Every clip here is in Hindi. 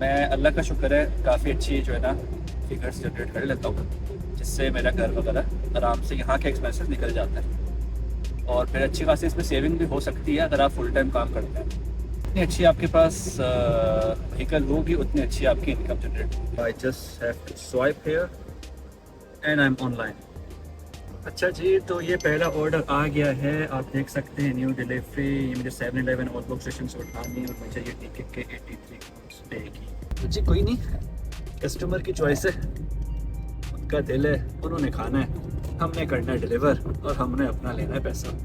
मैं अल्लाह का शुक्र है काफ़ी अच्छी जो है ना फिगर्स जनरेट कर लेता हूँ, जिससे मेरा घर वगैरह आराम से यहाँ के एक्सपेंसेस निकल जाता है और फिर अच्छी खासी इसमें सेविंग भी हो सकती है अगर आप फुल टाइम काम करते हैं। जितनी अच्छी आपके पास व्हीकल होगी उतनी अच्छी आपकी इनकम जनरेट होगी। I just have to swipe here and I am online. अच्छा जी, तो ये पहला ऑर्डर आ गया है, आप देख सकते हैं न्यू डिलीवरी। ये मुझे 7-Eleven आउटबुक स्टेशन से उठानी और मुझे ये टिकट के 83 पे की। तो जी कोई नहीं, कस्टमर की चॉइस है, उनका दिल है, उन्होंने खाना है, हमने करना है डिलीवर और हमने अपना लेना है पैसा।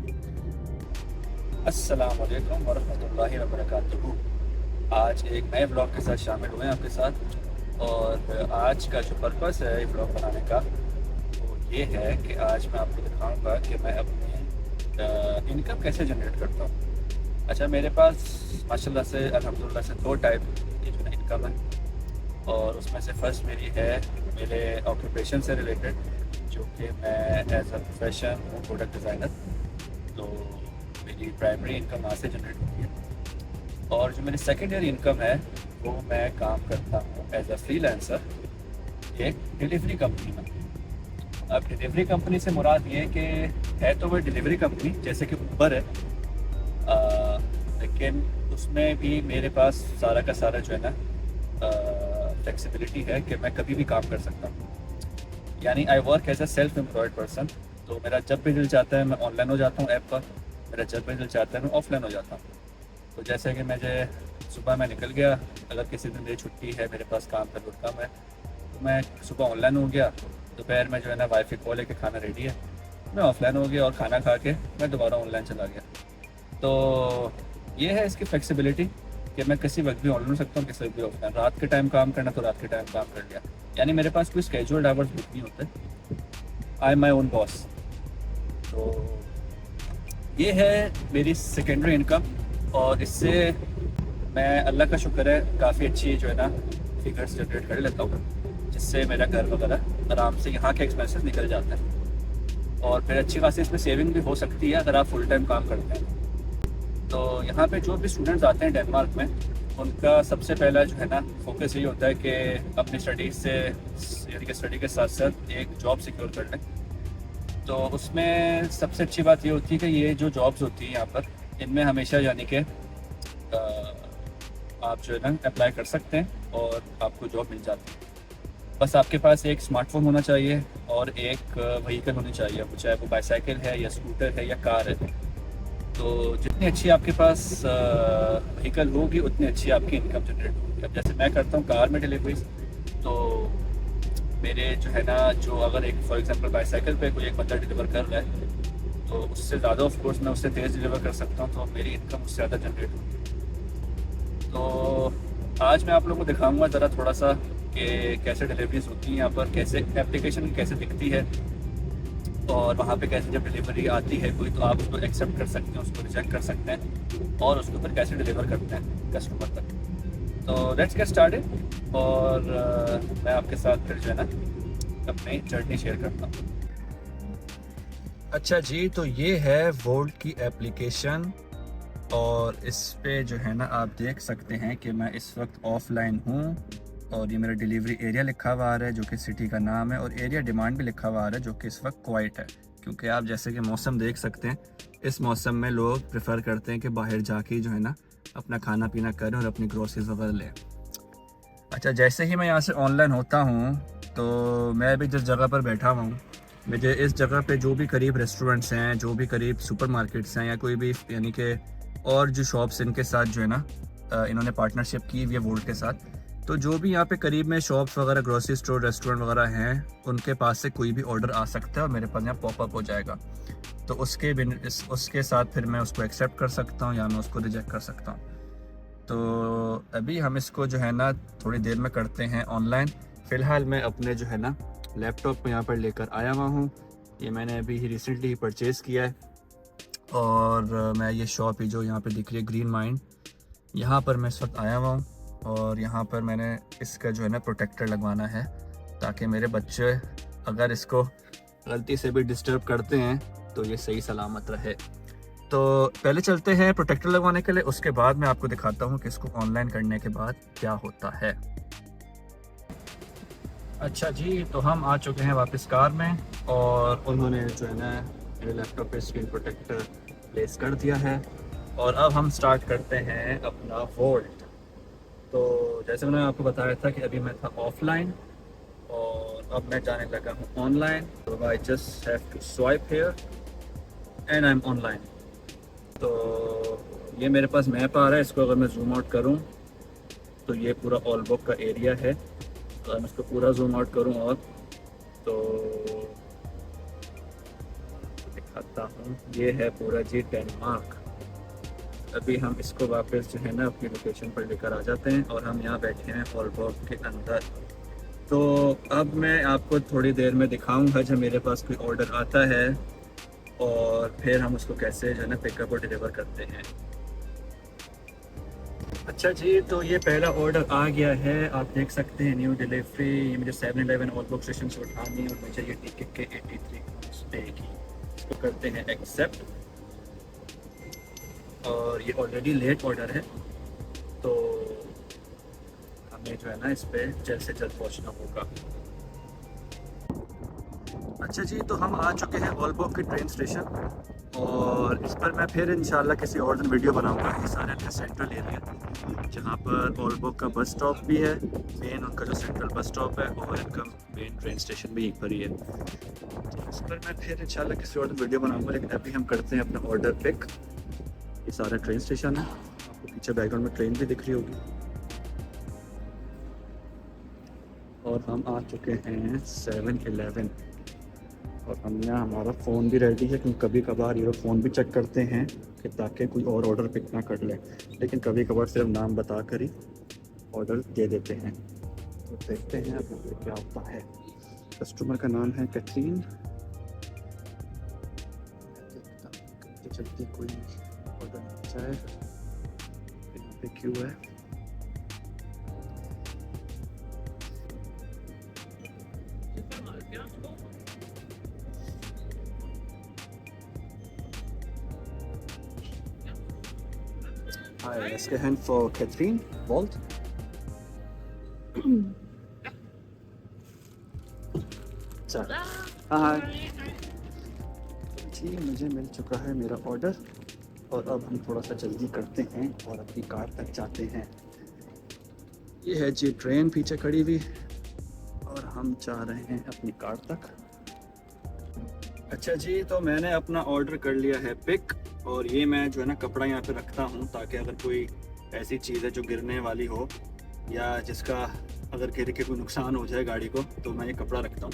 अस्सलाम वालेकुम वरहमतुल्लाहि वबरकातुहू। आज एक नए ब्लॉग के साथ शामिल हुए हैं आपके साथ, और आज का जो पर्पस है ये ब्लॉग बनाने का वो ये है कि आज मैं आपको दिखाऊंगा कि मैं अपनी इनकम कैसे जनरेट करता हूँ। अच्छा, मेरे पास माशाल्लाह से अल्हम्दुलिल्लाह से 2 टाइप की जो इनकम है, और उसमें से फर्स्ट मेरी है मेरे ऑक्यूपेशन से रिलेटेड, जो कि मैं एज अ प्रोफेशन हूँ प्रोडक्ट डिज़ाइनर। तो मेरी प्राइमरी इनकम वहाँ से जनरेट होती है, और जो मेरी सेकेंडरी इनकम है वो मैं काम करता हूँ एज अ फ्रीलांसर एक डिलीवरी कंपनी में। अब डिलीवरी कंपनी से मुराद ये कि है तो वह डिलीवरी कंपनी जैसे कि ऊबर है, लेकिन उसमें भी मेरे पास सारा का सारा जो है ना फ्लेक्सिबिलिटी है कि मैं कभी भी काम कर सकता हूँ। यानी I work as a self employed person. तो मेरा जब भी दिल चाहता है मैं ऑनलाइन हो जाता हूँ ऐप पर, मेरा जब भी दिल चाहता है मैं ऑफलाइन हो जाता हूँ। तो जैसे कि मुझे सुबह मैं निकल गया, अगर किसी दिन मेरी छुट्टी है, मेरे पास काम का लोड कम है, तो मैं सुबह ऑनलाइन हो गया, दोपहर में जो है ना वाईफाई कॉल है कि खाना रेडी है, मैं ऑफलाइन हो गया और खाना खा के मैं दोबारा ऑनलाइन चला गया। तो ये है इसकी फ्लेक्सिबिलिटी कि मैं किसी वक्त भी ऑनलाइन हो सकता हूँ, किसी वक्त भी ऑफलाइन। रात के टाइम काम करना तो रात के टाइम काम कर लिया, यानी मेरे पास कोई स्केड्यूल्ड आवर्स बुक नहीं होते। I am my own boss. तो ये है मेरी सेकेंडरी इनकम, और इससे मैं अल्लाह का शुक्र है काफ़ी अच्छी जो है ना फिगर्स जनरेट कर लेता हूँ, जिससे मेरा घर वगैरह आराम से यहाँ के एक्सपेंसेस निकल जाते हैं और फिर अच्छी खासी इसमें सेविंग भी हो सकती है अगर आप फुल टाइम काम करते हैं। तो यहाँ पे जो भी स्टूडेंट्स आते हैं डेनमार्क में, उनका सबसे पहला जो है ना फोकस यही होता है कि अपनी स्टडीज से, यानी कि स्टडी के साथ साथ एक जॉब सिक्योर कर लें। तो उसमें सबसे अच्छी बात ये होती है कि ये जो जॉब्स होती हैं यहाँ पर, इनमें हमेशा यानी कि आप जो है ना अप्लाई कर सकते हैं और आपको जॉब मिल जाती है। बस आपके पास एक स्मार्टफोन होना चाहिए और एक व्हीकल होनी चाहिए, वो चाहे वो बाईसाइकिल है या स्कूटर है या कार है। तो जितनी अच्छी आपके पास व्हीकल होगी उतनी अच्छी आपकी इनकम जनरेट होगी। अब जैसे मैं करता हूँ कार में डिलीवरीज, तो मेरे जो है ना, जो अगर एक फॉर एग्जांपल बाईसाइकिल पे कोई एक बंदा डिलीवर कर रहा है, तो उससे ज़्यादा ऑफ कोर्स मैं उससे तेज़ डिलीवर कर सकता हूँ, तो मेरी इनकम उससे ज़्यादा जनरेट होगी। तो आज मैं आप लोगों को दिखाऊंगा ज़रा थोड़ा सा कि कैसे डिलीवरीज होती हैं यहाँ पर, कैसे एप्लीकेशन कैसे दिखती है, और वहाँ पे कैसे जब डिलीवरी आती है कोई, तो आप उसको एक्सेप्ट कर सकते हैं, उसको रिजेक्ट कर सकते हैं, और उसको फिर कैसे डिलीवर करते हैं कस्टमर तक। तो लेट्स गेट स्टार्टेड, और मैं आपके साथ फिर जो है ना अपनी जर्नी शेयर करता हूँ। अच्छा जी, तो ये है वोल्ट की एप्लीकेशन, और इस पे जो है ना आप देख सकते हैं कि मैं इस वक्त ऑफलाइन हूँ, और ये मेरा डिलीवरी एरिया लिखा हुआ आ रहा है जो कि सिटी का नाम है, और एरिया डिमांड भी लिखा हुआ आ रहा है जो कि इस वक्त क्वाइट है, क्योंकि आप जैसे कि मौसम देख सकते हैं, इस मौसम में लोग प्रेफर करते हैं कि बाहर जाके जो है ना अपना खाना पीना करें और अपनी ग्रोसरीज वगैरह लें। अच्छा, जैसे ही मैं यहाँ से ऑनलाइन होता हूँ, तो मैं भी जिस जगह पर बैठा हुआ हूँ, मुझे इस जगह पे जो भी करीब रेस्टोरेंट्स हैं, जो भी करीब सुपरमार्केट्स हैं, या कोई भी यानी कि और जो शॉप्स इनके साथ जो है ना इन्होंने पार्टनरशिप की हुई है वोल्ट के साथ, तो जो भी यहाँ पे करीब में शॉप्स वगैरह, ग्रोसरी स्टोर, रेस्टोरेंट वगैरह हैं, उनके पास से कोई भी ऑर्डर आ सकता है और मेरे पास यहाँ पॉपअप हो जाएगा। तो उसके साथ फिर मैं उसको एक्सेप्ट कर सकता हूँ या मैं उसको रिजेक्ट कर सकता हूँ। तो अभी हम इसको जो है ना थोड़ी देर में करते हैं ऑनलाइन। फ़िलहाल मैं अपने जो है ना लैपटॉप को यहाँ पर लेकर आया हुआ हूँ, ये मैंने अभी ही रिसेंटली परचेज़ किया है, और मैं ये शॉप ही जो यहाँ पे दिख रही है ग्रीन माइंड, यहाँ पर मैं इस वक्त आया हुआ हूँ, और यहाँ पर मैंने इसका जो है ना प्रोटेक्टर लगवाना है, ताकि मेरे बच्चे अगर इसको गलती से भी डिस्टर्ब करते हैं तो ये सही सलामत रहे। तो पहले चलते हैं प्रोटेक्टर लगवाने के लिए, उसके बाद मैं आपको दिखाता हूँ कि इसको ऑनलाइन करने के बाद क्या होता है। अच्छा जी, तो हम आ चुके हैं वापस कार में और उन्होंने जो है ना मेरे लैपटॉप पे स्क्रीन प्रोटेक्टर प्लेस कर दिया है और अब हम स्टार्ट करते हैं अपना वोल्ट। तो जैसे मैंने आपको बताया था कि अभी मैं था ऑफलाइन और अब मैं जाने लगा हूँ ऑनलाइन। तो I just have to swipe here and I am online. तो ये मेरे पास मैप आ रहा है, इसको अगर मैं जूम आउट करूँ तो ये पूरा ऑलबुक का एरिया है। अगर मैं इसको पूरा जूम आउट करूँ और तो दिखाता हूँ, ये है पूरा जी डेनमार्क। अभी हम इसको वापस जो है ना अपनी लोकेशन पर लेकर आ जाते हैं और हम यहाँ बैठे हैं ऑलबुक के अंदर। तो अब मैं आपको थोड़ी देर में दिखाऊंगा जब मेरे पास कोई ऑर्डर आता है और फिर हम उसको कैसे जो है ना पिकअप और डिलीवर करते हैं। अच्छा जी, तो ये पहला ऑर्डर आ गया है, आप देख सकते हैं न्यू डिलीवरी। ये मुझे 7-Eleven ऑलबुक स्टेशन से उठानी है और मुझे ये टिकट के 83 पे की। इसको करते हैं एक्सेप्ट और ये ऑलरेडी लेट ऑर्डर है तो हमें जो है ना इस पर जल्द से जल्द पहुंचना होगा। अच्छा जी, तो हम आ चुके हैं ऑलबुक के ट्रेन स्टेशन और इस पर मैं फिर इंशाल्लाह किसी और दिन वीडियो बनाऊंगा। ये सारे इनका सेंट्रल एरिया जहाँ पर ऑलबुक का बस स्टॉप भी है, मेन उनका जो सेंट्रल बस स्टॉप है और इनका मेन ट्रेन स्टेशन भी यहीं पर ही है। तो इस पर मैं फिर इंशाल्लाह किसी और दिन वीडियो बनाऊंगा, लेकिन अभी हम करते हैं अपना ऑर्डर पिक। ये सारा ट्रेन स्टेशन है, आपको पीछे बैकग्राउंड में ट्रेन भी दिख रही होगी। और हम आ चुके हैं 7-Eleven और हमने हमारा फ़ोन भी रेडी है, क्योंकि कभी कभार ये फ़ोन भी चेक करते हैं कि ताकि कोई और ऑर्डर पिक ना कर ले, लेकिन कभी कभार सिर्फ नाम बता कर ही ऑर्डर दे देते हैं। तो देखते हैं अब क्या होता है। कस्टमर का नाम है कैथरीन। जल्दी कोई ऑर्डर मिल जाए, यहाँ पे क्यों है। Hi, let's get hand for Catherine Wald. Hi. जी, मुझे मिल चुका है मेरा ऑर्डर और अब हम थोड़ा सा जल्दी करते हैं और अपनी कार तक जाते हैं। ये है जी ट्रेन पीछे खड़ी हुई और हम जा रहे हैं अपनी कार तक। अच्छा जी, तो मैंने अपना ऑर्डर कर लिया है पिक और ये मैं जो है ना कपड़ा यहाँ पे रखता हूँ ताकि अगर कोई ऐसी चीज़ है जो गिरने वाली हो या जिसका अगर गिर के कोई नुकसान हो जाए गाड़ी को, तो मैं ये कपड़ा रखता हूँ।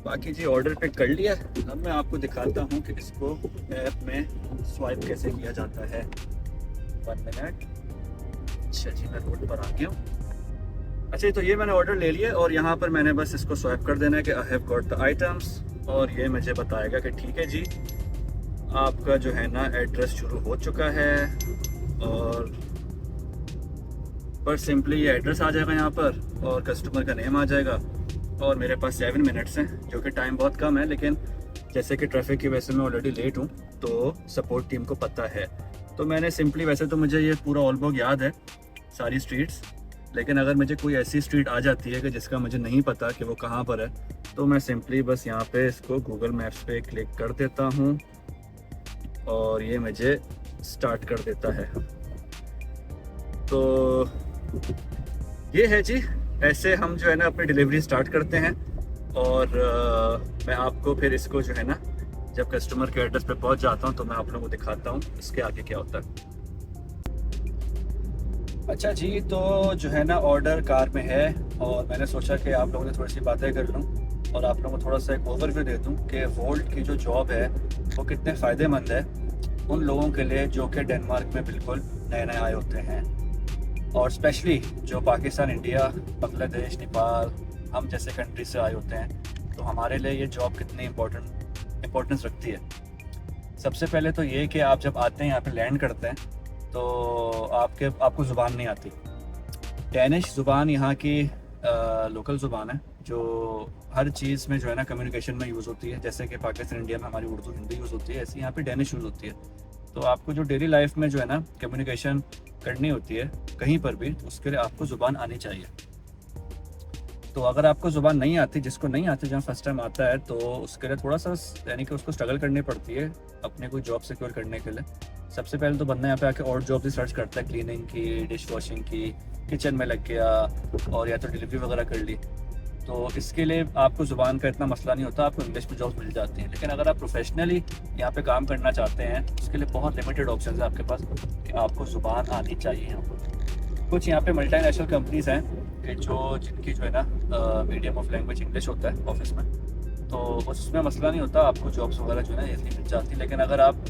बाकी जी ऑर्डर पिक कर लिया। अब मैं आपको दिखाता हूँ कि इसको ऐप में स्वाइप कैसे किया जाता है। 1 मिनट। अच्छा जी, मैं रोड पर आ गया हूँ। अच्छा, तो ये मैंने ऑर्डर ले लिया और यहाँ पर मैंने बस इसको स्वाइप कर देना है कि I have got the items और ये मुझे बताएगा कि ठीक है जी, आपका जो है ना एड्रेस शुरू हो चुका है। और पर सिंपली ये एड्रेस आ जाएगा यहाँ पर और कस्टमर का नेम आ जाएगा और मेरे पास 7 मिनट्स हैं, जो कि टाइम बहुत कम है, लेकिन जैसे कि ट्रैफिक की वजह से मैं ऑलरेडी लेट हूँ तो सपोर्ट टीम को पता है। तो मैंने सिंपली, वैसे तो मुझे ये पूरा ऑलबुक याद है सारी स्ट्रीट्स, लेकिन अगर मुझे कोई ऐसी स्ट्रीट आ जाती है कि जिसका मुझे नहीं पता कि वो कहाँ पर है, तो मैं सिंपली बस यहाँ पे इसको गूगल मैप्स पे क्लिक कर देता हूँ और ये मुझे स्टार्ट कर देता है। तो ये है जी, ऐसे हम जो है ना अपनी डिलीवरी स्टार्ट करते हैं और मैं आपको फिर इसको जो है ना जब कस्टमर के एड्रेस पे पहुंच जाता हूं तो मैं आप लोगों को दिखाता हूं इसके आगे क्या होता है। अच्छा जी, तो जो है ना ऑर्डर कार में है और मैंने सोचा कि आप लोगों से थोड़ी सी बातें कर लूं और आप लोगों को थोड़ा सा एक ओवरव्यू दे दूं कि वोल्ट की जो जॉब है वो कितने फ़ायदेमंद है उन लोगों के लिए जो कि डेनमार्क में बिल्कुल नए नए आए होते हैं, और स्पेशली जो पाकिस्तान, इंडिया, बांग्लादेश, नेपाल, हम जैसे कंट्री से आए होते हैं। तो हमारे लिए ये जॉब कितनी इम्पोर्टेंस रखती है। सबसे पहले तो ये कि आप जब आते हैं यहाँ पे लैंड करते हैं तो आपको ज़ुबान नहीं आती। डेनिश ज़ुबान यहाँ की लोकल ज़ुबान है जो हर चीज़ में जो है ना कम्युनिकेशन में यूज़ होती है। जैसे कि पाकिस्तान, इंडिया में हमारी उर्दू, हिंदी यूज़ होती है, ऐसे यहाँ पे डेनिश यूज़ होती है। तो आपको जो डेली लाइफ में जो है ना कम्युनिकेशन करनी होती है कहीं पर भी, उसके लिए आपको ज़ुबान आनी चाहिए। तो अगर आपको ज़ुबान नहीं आती, जिसको नहीं आती, जहाँ फर्स्ट टाइम आता है, तो उसके लिए थोड़ा सा यानी कि उसको स्ट्रगल करनी पड़ती है अपने कोई जॉब सिक्योर करने के लिए। सबसे पहले तो बंदा यहाँ पे आके और जॉब सर्च करता है, क्लीनिंग की, डिश वॉशिंग की, किचन में लग गया, और या तो डिलीवरी वगैरह कर ली। तो इसके लिए आपको ज़ुबान का इतना मसला नहीं होता, आपको इंग्लिश में जॉब मिल जाती हैं। लेकिन अगर आप प्रोफेशनली यहाँ पे काम करना चाहते हैं, उसके लिए बहुत लिमिटेड ऑप्शन है आपके पास कि आपको ज़ुबान आनी चाहिए। यहाँ पर कुछ यहाँ पे मल्टीनेशनल कंपनीज़ हैं कि जिनकी जो है ना मीडियम ऑफ लैंग्वेज इंग्लिश होता है ऑफिस में, तो उसमें मसला नहीं होता, आपको जॉब्स वगैरह जो है ना ईज़िली मिल जाती है। लेकिन अगर आप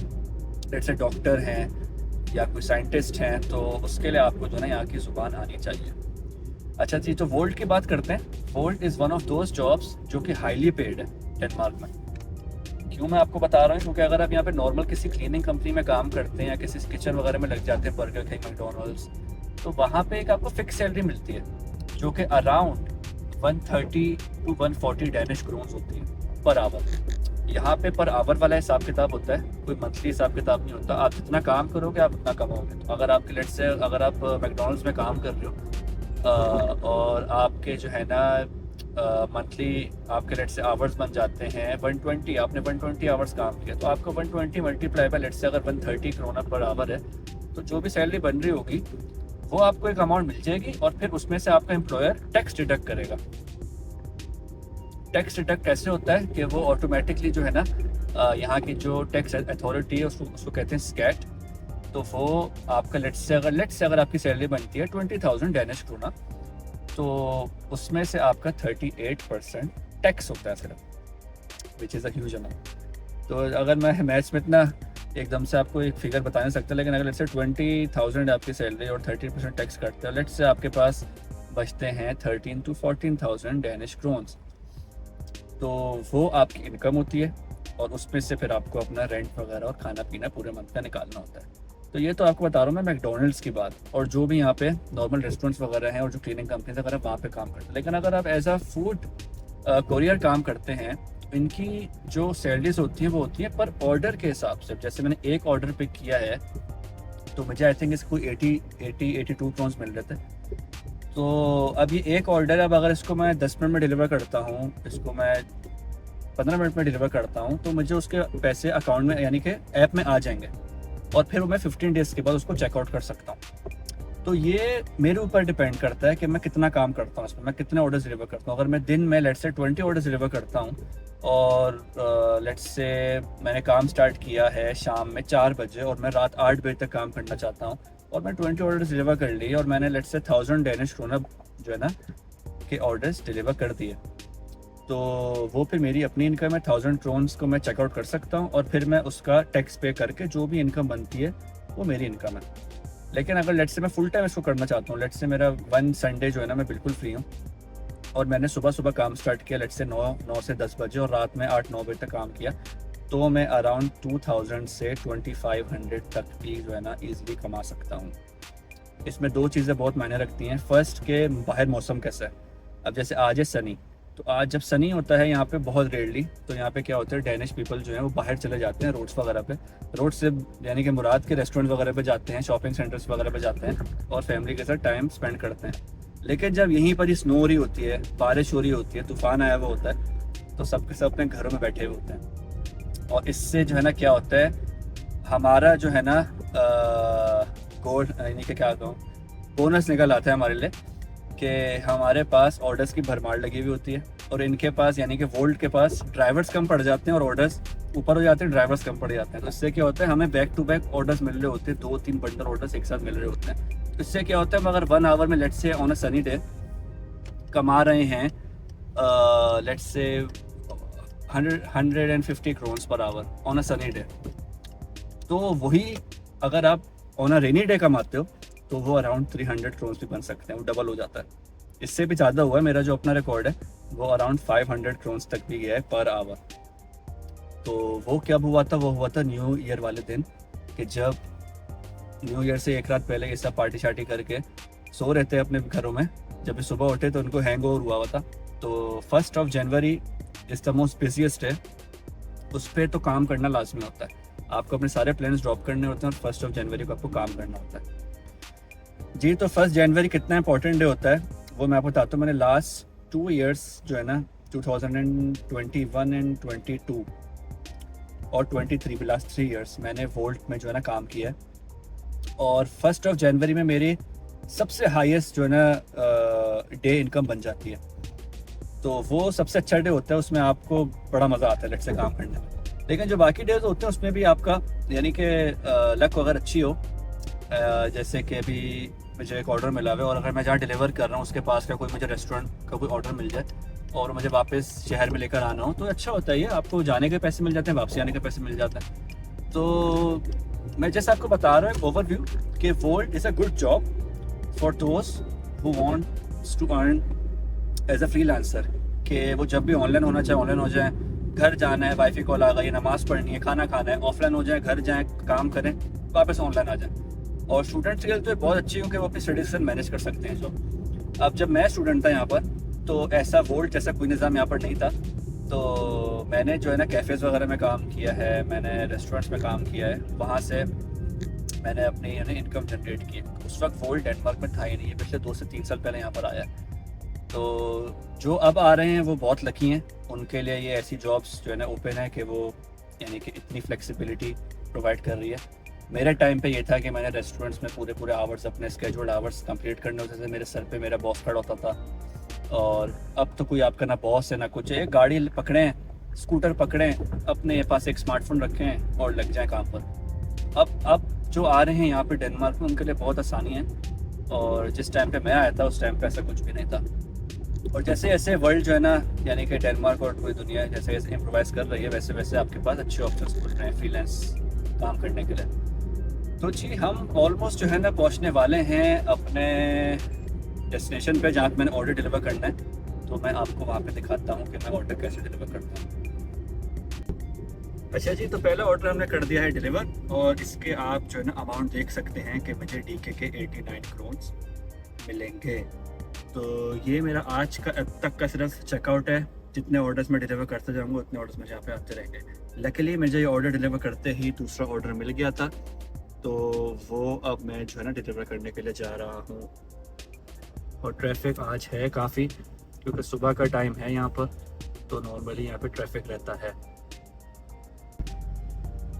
जैसे डॉक्टर हैं या कोई साइंटिस्ट हैं, तो उसके लिए आपको जो है ना यहाँ की ज़ुबान आनी चाहिए। अच्छा जी, तो वोल्ट की बात करते हैं। Volt is one of those jobs जो कि हाईली पेड है डेनमार्क में। क्यों मैं आपको बता रहा हूँ, क्योंकि अगर आप यहाँ पे नॉर्मल किसी क्लीनिंग कंपनी में काम करते हैं या किसी किचन वगैरह में लग जाते हैं, बर्गर किंग, मैकडॉनल्ड्स, तो वहाँ पे एक आपको फिक्स सैलरी मिलती है जो कि अराउंड 130 to 140 डेनिश क्रोन्स होती है पर आवर। यहाँ पे पर आवर वाला हिसाब किताब होता है, कोई मंथली हिसाब किताब नहीं होता। आप जितना काम करोगे आप उतना कमाओगे। तो अगर आपके लेट से अगर आप मैकडॉनल्ड्स में काम कर रहे हो और आपके जो है ना मंथली आपके लेट से आवर्स बन जाते हैं 120, आपने 120 आवर्स काम किया, तो आपको 120 मल्टीप्लाई बाय लेट से अगर 130 क्रोना पर आवर है, तो जो भी सैलरी बन रही होगी वो आपको एक अमाउंट मिल जाएगी, और फिर उसमें से आपका एम्प्लॉयर टैक्स डिडक्ट करेगा। टैक्स डिडक्ट कैसे होता है कि वो ऑटोमेटिकली जो है ना यहाँ की जो टैक्स अथॉरिटी है उसको कहते हैं स्कैट। तो वो आपका लेट से अगर आपकी सैलरी बनती है 20,000 डेनिश क्रोना, तो उसमें से आपका 38% टैक्स होता है सिर्फ, which is a huge amount. तो अगर मैं मैथ्स में इतना एकदम से आपको एक फिगर बता नहीं सकता, लेकिन अगर लेट से 20,000 आपकी सैलरी और 30% टैक्स कटते हैं, लेट से आपके पास बचते हैं 13 to 14,000 डेनिश क्रोन्स। तो वो आपकी इनकम होती है, और उसमें से फिर आपको अपना रेंट वगैरह और खाना पीना पूरे मंथ का निकालना होता है। तो ये तो आपको बता रहा हूँ मैं मैकडॉनल्ड्स की बात, और जो भी यहाँ पे नॉर्मल रेस्टोरेंट्स वगैरह हैं और जो क्लीनिंग कंपनीज वगैरह वहाँ पे काम करते हैं। लेकिन अगर आप एज अ फूड कोरियर काम करते हैं, इनकी जो सैलरीज होती है वो होती है पर ऑर्डर के हिसाब से। जैसे मैंने एक ऑर्डर पिक किया है, तो मुझे आई थिंक इसको 82 क्रोन्स मिल रहे थे। तो अब ये एक ऑर्डर, अब अगर इसको मैं 10 मिनट में डिलीवर करता हूँ, इसको मैं 15 मिनट में डिलीवर करता हूँ, तो मुझे उसके पैसे अकाउंट में यानी कि ऐप में आ जाएंगे, और फिर मैं 15 डेज़ के बाद उसको चेकआउट कर सकता हूँ। तो ये मेरे ऊपर डिपेंड करता है कि मैं कितना काम करता हूँ, इसमें मैं कितने ऑर्डर्स डिलीवर करता हूँ। अगर मैं दिन में लेट्स से 20 ऑर्डर्स डिलीवर करता हूँ, और लेट्स से मैंने काम स्टार्ट किया है शाम में 4 बजे और मैं रात 8 बजे तक काम करना चाहता हूँ, और मैं 20 ऑर्डर्स डिलीवर कर लिए, और मैंने लेट्स से 1000 डेनिश क्रोना जो है ना के ऑर्डर्स डिलीवर कर दिए, तो वो फिर मेरी अपनी इनकम है। 1000 क्रोन्स को मैं चेकआउट कर सकता हूँ, और फिर मैं उसका टैक्स पे करके जो भी इनकम बनती है वो मेरी इनकम है। लेकिन अगर लेट्स से मैं फुल टाइम इसको करना चाहता हूँ, लेट्स से मेरा 1 संडे जो है ना मैं बिल्कुल फ्री हूँ, और मैंने सुबह काम स्टार्ट किया लेट्स से 9 से 10 बजे, और रात में 8-9 बजे तक काम किया, तो मैं अराउंड 2000 से 2500 तक भी जो है ना ईजिली कमा सकता हूँ। इसमें 2 चीज़ें बहुत मायने रखती हैं। फर्स्ट के बाहर मौसम कैसा है। अब जैसे आज है सनी, तो आज जब सनी होता है यहाँ पे बहुत रेयरली, तो यहाँ पे क्या होता है, डेनिश पीपल जो है वो बाहर चले जाते हैं रोड्स वगैरह पे। रोड से यानी कि मुराद के रेस्टोरेंट वगैरह पे जाते हैं, शॉपिंग सेंटर्स वगैरह पे जाते हैं, और फैमिली के साथ टाइम स्पेंड करते हैं। लेकिन जब यहीं पर ही स्नो हो रही होती है, बारिश हो रही होती है, तूफान आया हुआ होता है, तो सब के सब अपने घरों में बैठे हुए होते हैं। और इससे जो है ना क्या होता है, हमारा जो है ना गोल्ड यानी कि क्या कहूँ, बोनस निकल आता है हमारे लिए, कि हमारे पास ऑर्डर्स की भरमार लगी हुई होती है, और इनके पास यानी कि वोल्ट के पास ड्राइवर्स कम पड़ जाते हैं और ऑर्डर्स ऊपर हो जाते हैं, ड्राइवर्स कम पड़ जाते हैं। तो इससे क्या होता है, हमें बैक टू बैक ऑर्डर्स मिल रहे होते हैं, 2-3 बंडल ऑर्डर्स एक साथ मिल रहे होते हैं। तो इससे क्या होता है, अगर 1 आवर में let's say on a sunny day कमा रहे हैं let's say 150 crowns per hour on a sunny day, तो वही अगर आप ऑन अ रेनी डे कमाते हो तो वो अराउंड 300 क्रोन्स भी बन सकते हैं, वो डबल हो जाता है। इससे भी ज़्यादा हुआ है, मेरा जो अपना रिकॉर्ड है वो अराउंड 500 क्रोन्स तक भी गया है पर आवर। तो वो कब हुआ था, वो हुआ था न्यू ईयर वाले दिन, कि जब न्यू ईयर से एक रात पहले ये सब पार्टी शार्टी करके सो रहे थे अपने घरों में, जब भी सुबह उठे तो उनको हैंगओवर हुआ था। तो 1 जनवरी is the most busiest day, उस पर तो काम करना लाजमी होता है। आपको अपने सारे प्लान्स ड्रॉप करने होते हैं और 1 जनवरी को आपको काम करना होता है जी। तो 1 जनवरी कितना इंपॉर्टेंट डे होता है वो मैं आपको बताता हूँ। मैंने लास्ट 2 ईयर्स जो है ना 2021 एंड 22 और 23 भी लास्ट 3 ईयर्स मैंने वोल्ट में जो है ना काम किया है। और 1 जनवरी में मेरी सबसे हाईएस्ट जो है ना डे इनकम बन जाती है। तो वो सबसे अच्छा डे होता है, उसमें आपको बड़ा मज़ा आता है लेट से काम करने में। लेकिन जो बाकी डेज होते हैं उसमें भी आपका यानी कि लक अगर अच्छी हो, जैसे कि अभी मुझे एक ऑर्डर मिला हुआ है और अगर मैं जहाँ डिलीवर कर रहा हूँ उसके पास का कोई मुझे रेस्टोरेंट का कोई ऑर्डर मिल जाए और मुझे वापस शहर में लेकर आना हो तो अच्छा होता है। ये आपको जाने के पैसे मिल जाते हैं, वापसी आने के पैसे मिल जाते हैं। तो मैं जैसे आपको बता रहा हूँ ओवरव्यू कि Wolt is a good job for those who wants to earn as a freelancer, कि वो जब भी ऑनलाइन होना चाहे ऑनलाइन हो जाए, घर जाना है वाईफाई कॉल आ गई, नमाज़ पढ़नी है, खाना खाना है, ऑफलाइन हो जाए, घर जाएँ, काम करें, वापस ऑनलाइन आ जाए। और स्टूडेंट्स के लिए तो बहुत अच्छी हूँ कि वो अपनी स्टडीज से मैनेज कर सकते हैं। जो अब जब मैं स्टूडेंट था यहाँ पर तो ऐसा वोल्ट जैसा कोई निज़ाम यहाँ पर नहीं था। तो मैंने जो है ना कैफ़ेज़ वगैरह में काम किया है, मैंने रेस्टोरेंट्स में काम किया है, वहाँ से मैंने अपनी यानी इनकम जनरेट की। उस वक्त वोल्ट डेनमार्क में था ही नहीं, पिछले 2 से 3 साल पहले यहाँ पर आया। तो जो अब आ रहे हैं वो बहुत लकी हैं, उनके लिए ये ऐसी जॉब्स जो है ना ओपन है कि वो यानी कि इतनी फ्लेक्सिबिलिटी प्रोवाइड कर रही है। मेरे टाइम पे ये था कि मैंने रेस्टोरेंट्स में पूरे पूरे आवर्स अपने स्केड्यूल्ड आवर्स कंप्लीट करने होते थे, मेरे सर पे मेरा बॉस खड़ा होता था। और अब तो कोई आपका ना बॉस है ना कुछ है, गाड़ी पकड़ें, स्कूटर पकड़ें, अपने पास एक स्मार्टफोन रखें और लग जाएं काम पर। अब जो आ रहे हैं यहाँ पे डेनमार्क में उनके लिए बहुत आसानी है। और जिस टाइम पे मैं आया था उस टाइम पे ऐसा कुछ भी नहीं था। और जैसे जैसे वर्ल्ड जो है ना यानी कि डेनमार्क और पूरी दुनिया जैसे जैसे इम्प्रोवाइज़ कर रही है वैसे वैसे आपके पास अच्छे ऑप्शंस खुल रहे हैं फ्रीलांस काम करने के लिए। तो जी हम ऑलमोस्ट जो है ना पहुंचने वाले हैं अपने डेस्टिनेशन पे जहाँ पे मैंने ऑर्डर डिलीवर करना है। तो मैं आपको वहाँ पे दिखाता हूँ कि मैं ऑर्डर कैसे डिलीवर करता हूँ। अच्छा जी, तो पहला ऑर्डर हमने कर दिया है डिलीवर और इसके आप जो है ना अमाउंट देख सकते हैं कि मुझे DK के 89 क्रोन्स मिलेंगे। तो ये मेरा आज का अब तक का सिर्फ चेकआउट है। जितने ऑर्डर्स मैं डिलीवर करते जाऊँगा उतने ऑर्डर्स मुझे यहाँ पे आते रहेंगे। लकीली मुझे ये ऑर्डर डिलीवर करते ही दूसरा ऑर्डर मिल गया था, तो वो अब मैं जो है ना डिलीवर करने के लिए जा रहा हूँ। और ट्रैफिक आज है काफ़ी क्योंकि सुबह का टाइम है यहाँ पर, तो नॉर्मली यहाँ पे ट्रैफिक रहता है।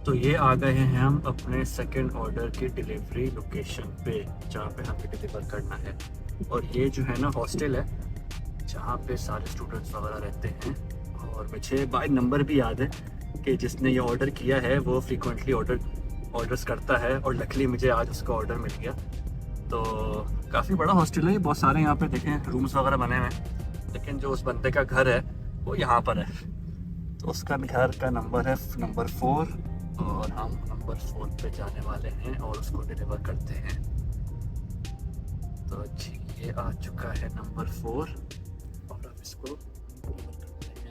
तो ये आ गए हैं हम अपने सेकंड ऑर्डर की डिलीवरी लोकेशन पे जहाँ पे हमें डिलीवर करना है। और ये जो है ना हॉस्टल है जहाँ पे सारे स्टूडेंट्स वगैरह रहते हैं। और मुझे बाय नंबर भी याद है कि जिसने ये ऑर्डर किया है वो फ्रीक्वेंटली ऑर्डर्स करता है और लकीली मुझे आज उसका ऑर्डर मिल गया। तो काफ़ी बड़ा हॉस्टल है, बहुत सारे यहाँ पे देखें रूम्स वगैरह बने हुए हैं, लेकिन जो उस बंदे का घर है वो यहाँ पर है। तो उसका घर का नंबर है नंबर 4 और हम नंबर 4 पे जाने वाले हैं और उसको डिलीवर करते हैं। तो जी ये आ चुका है नंबर 4 और अब इसको डिलीवर करते हैं।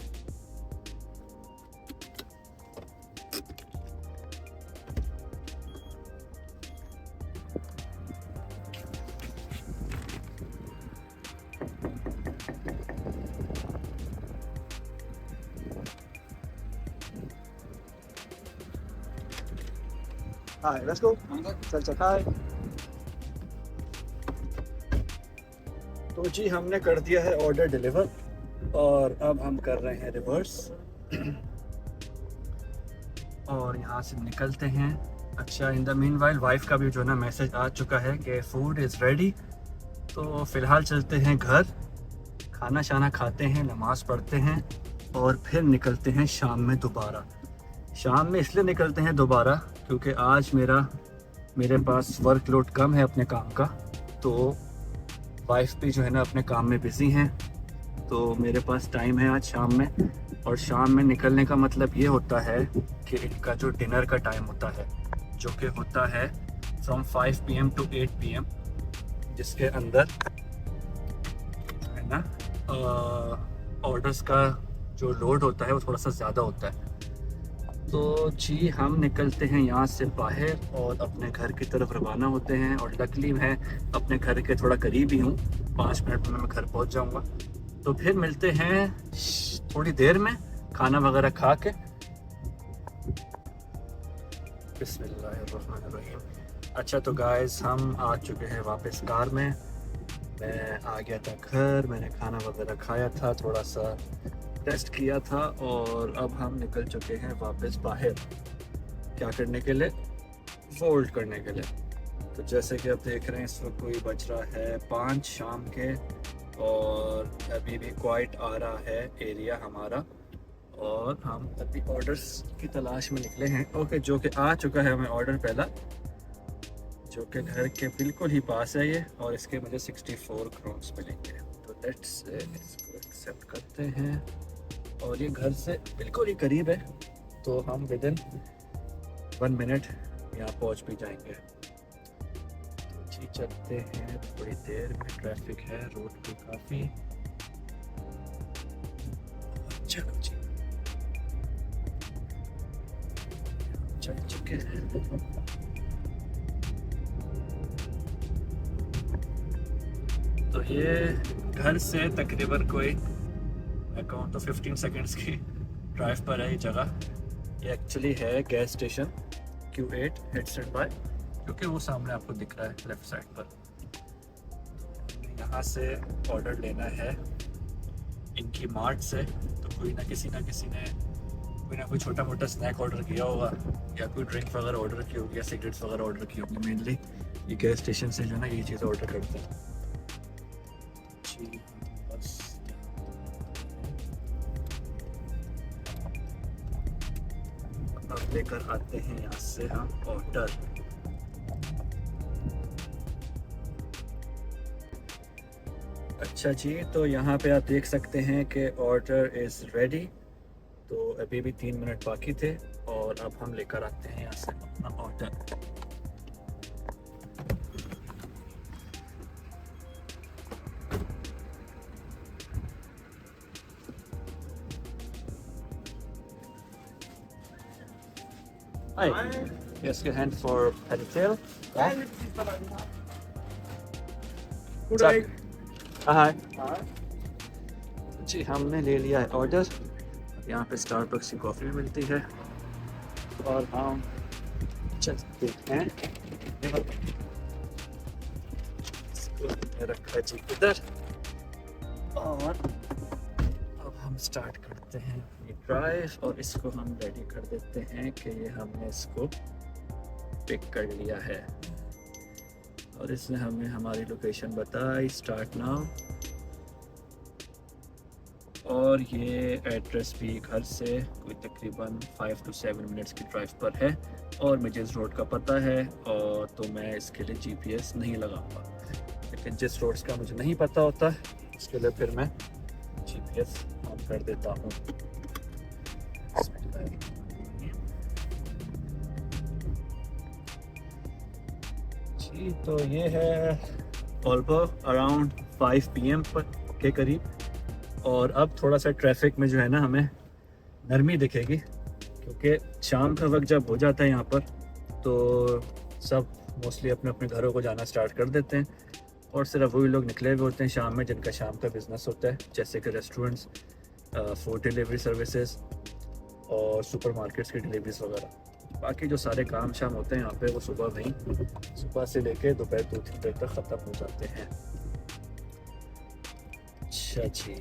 Hi, let's go. चल हाय। तो जी हमने कर दिया है ऑर्डर डिलीवर और अब हम कर रहे हैं रिवर्स और यहाँ से निकलते हैं। अच्छा, इन द मीनवाइल वाइफ का भी जो है ना मैसेज आ चुका है कि फूड इज़ रेडी। तो फ़िलहाल चलते हैं घर, खाना शाना खाते हैं, नमाज़ पढ़ते हैं और फिर निकलते हैं शाम में दोबारा। शाम में इसलिए निकलते हैं दोबारा क्योंकि आज मेरे पास वर्कलोड कम है अपने काम का। तो वाइफ भी जो है ना अपने काम में बिज़ी हैं, तो मेरे पास टाइम है आज शाम में। और शाम में निकलने का मतलब ये होता है कि इनका जो डिनर का टाइम होता है जो कि होता है फ्रॉम 5 PM to 8 PM, जिसके अंदर है ना ऑर्डर्स का जो लोड होता है वो थोड़ा सा ज़्यादा होता है। तो जी हम निकलते हैं यहाँ से बाहर और अपने घर की तरफ रवाना होते हैं। और लकीली मैं अपने घर के थोड़ा करीब ही हूँ, 5 मिनट में मैं घर पहुँच जाऊँगा। तो फिर मिलते हैं थोड़ी देर में खाना वगैरह खा के। बिस्मिल्लाहिर्रहमानिर्रहीम। अच्छा तो गाइस हम आ चुके हैं वापस कार में। मैं आ गया था घर, मैंने खाना वगैरह खाया था, थोड़ा सा रेस्ट किया था और अब हम निकल चुके हैं वापस बाहर। क्या करने के लिए? फोल्ड करने के लिए। तो जैसे कि आप देख रहे हैं इस वक्त कोई बज रहा है 5 शाम के और अभी भी क्वाइट आ रहा है एरिया हमारा और हम अभी ऑर्डर्स की तलाश में निकले हैं। ओके, जो कि आ चुका है हमें ऑर्डर पहला, जो कि घर के बिल्कुल ही पास है ये, और इसके मुझे 64 क्रोन्स मिलेंगे। तो लेट्स इसको एक्सेप्ट करते हैं और ये घर से बिल्कुल ही करीब है, तो हम विद इन 1 मिनट यहाँ पहुँच भी जाएंगे। तो जी चलते हैं, थोड़ी देर में ट्रैफिक है रोड पे काफ़ी। चलो जी चल चुके हैं। तो ये घर से तकरीबन कोई मैं कहूँ तो 15 सेकंड्स की ड्राइव पर है ये जगह। ये एक्चुअली है gas station Q8 headset bye, क्योंकि वो सामने आपको दिख रहा है लेफ़्ट साइड पर। यहाँ से ऑर्डर लेना है इनकी मार्ट से, तो कोई ना कोई छोटा मोटा स्नैक ऑर्डर किया होगा या कोई ड्रिंक वगैरह ऑर्डर की होगी या सिगरेट्स वगैरह ऑर्डर की होगी। मेनली ये गैस स्टेशन से जो है ना ये चीज़ ऑर्डर करते हैं। जी बस अब लेकर आते हैं यहाँ से हम ऑर्डर। अच्छा जी, तो यहाँ पे आप देख सकते हैं कि ऑर्डर इज़ रेडी। तो अभी भी 3 मिनट बाकी थे और अब हम लेकर आते हैं यहाँ से अपना order. Hi, yes, your hand for ponytail. Good day. Hi. जी हमने ले लिया है ऑर्डर। यहाँ पे स्टारबक्स की कॉफ़ी भी मिलती है और हम चलते हैं। इसको हमने रखा जी इधर और अब हम स्टार्ट करते हैं ये ड्राइव और इसको हम रेडी कर देते हैं कि ये हमने इसको पिक कर लिया है और इसने हमें हमारी लोकेशन बताई, स्टार्ट नाउ। और ये एड्रेस भी घर से कोई तकरीबन 5 to 7 मिनट्स की ड्राइव पर है और मुझे इस रोड का पता है, और तो मैं इसके लिए GPS नहीं लगाऊंगा। लेकिन जिस रोड्स का मुझे नहीं पता होता उसके लिए फिर मैं GPS ऑन कर देता हूँ। जी तो ये है ऑलमोस्ट अराउंड 5 PM के करीब, और अब थोड़ा सा ट्रैफिक में जो है ना हमें नरमी दिखेगी, क्योंकि शाम का वक्त जब हो जाता है यहाँ पर तो सब मोस्टली अपने अपने घरों को जाना स्टार्ट कर देते हैं और सिर्फ वही लोग निकले हुए होते हैं शाम में जिनका शाम का बिज़नेस होता है, जैसे कि रेस्टोरेंट्स, फूड डिलीवरी सर्विसेज और सुपरमार्केट्स की डिलीवरीज वगैरह। बाकी जो सारे काम शाम होते हैं यहाँ पे वो सुबह से लेके दोपहर 2-3 बजे तक ख़त्म हो जाते हैं। अच्छा जी,